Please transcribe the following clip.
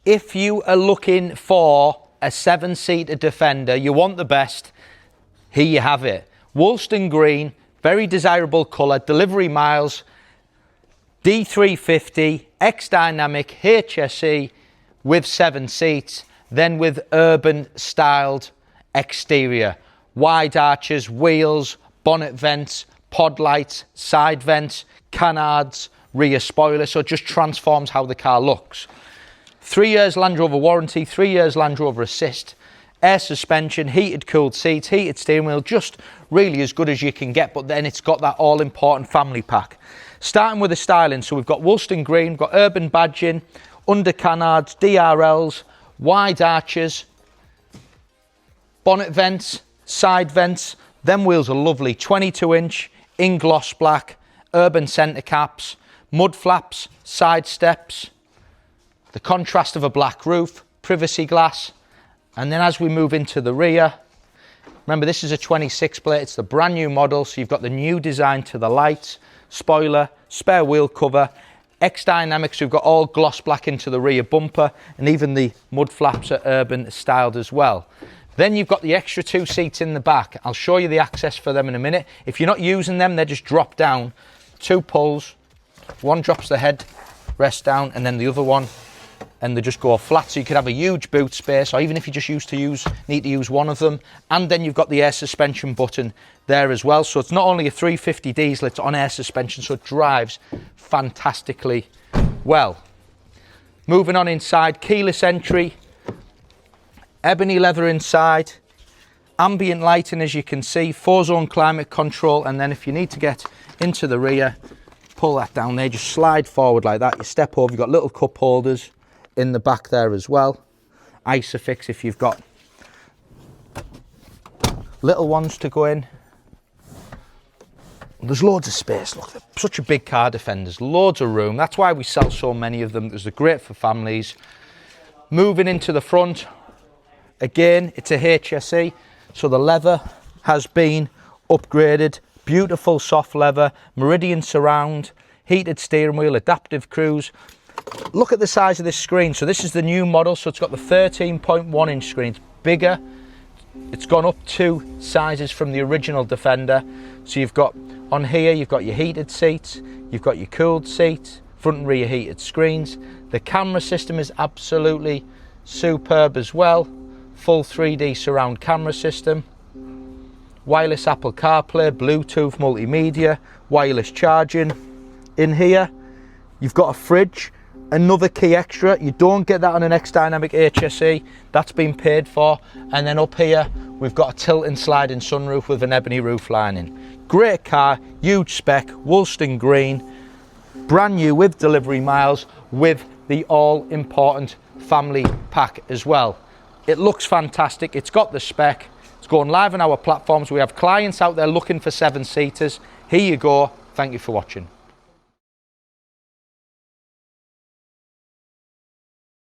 if you are looking for a 7-seater Defender, you want the best, here you have it. Woolstone Green, very desirable colour, delivery miles, D350, X-Dynamic, HSE with 7 seats, then with urban styled exterior. Wide arches, wheels, bonnet vents, pod lights, side vents, canards, rear spoiler, so it just transforms how the car looks. 3 years Land Rover warranty, 3 years Land Rover assist, air suspension, heated cooled seats, heated steering wheel, just really as good as you can get, but then it's got that all important family pack. Starting with the styling, so we've got Woolstone Green, we've got urban badging, under canards, DRLs, wide arches, bonnet vents, side vents. Them wheels are lovely, 22-inch in gloss black, urban centre caps, mud flaps, side steps, the contrast of a black roof, privacy glass. And then as we move into the rear, remember this is a 26 plate, it's the brand new model, so you've got the new design to the lights, spoiler, spare wheel cover, X-Dynamics, we've got all gloss black into the rear bumper, and even the mud flaps are urban styled as well. Then you've got the extra 2 seats in the back. I'll show you the access for them in a minute. If you're not using them, they just drop down. 2 pulls, one drops the head rest down, and then the other one, and they just go flat, so you could have a huge boot space, or even if you just need to use one of them. And then you've got the air suspension button there as well, so it's not only a 350 diesel, it's on air suspension, so it drives fantastically well. Moving on inside, keyless entry, ebony leather inside, ambient lighting as you can see, 4-zone climate control, and then if you need to get into the rear, pull that down there, just slide forward like that, you step over, you've got little cup holders in the back there as well, Isofix if you've got little ones to go in. There's loads of space, look, they're such a big car, Defenders, loads of room, that's why we sell so many of them, because they're great for families. Moving into the front, again, it's a HSE, so the leather has been upgraded, beautiful soft leather, Meridian Sound, heated steering wheel, adaptive cruise. Look at the size of this screen, so this is the new model, so it's got the 13.1 inch screen, it's bigger, it's gone up 2 sizes from the original Defender. So you've got, on here, you've got your heated seats, you've got your cooled seats, front and rear heated screens. The camera system is absolutely superb as well, full 3D surround camera system, wireless Apple CarPlay, Bluetooth, multimedia, wireless charging. In here, you've got a fridge, another key extra. You don't get that on an X-Dynamic HSE, that's been paid for. And then up here, we've got a tilt and sliding sunroof with an ebony roof lining. Great car, huge spec, Woolstone Green, brand new with delivery miles, with the all-important family pack as well. It looks fantastic, it's got the spec, it's going live on our platforms. We have clients out there looking for 7-seaters. Here you go, thank you for watching.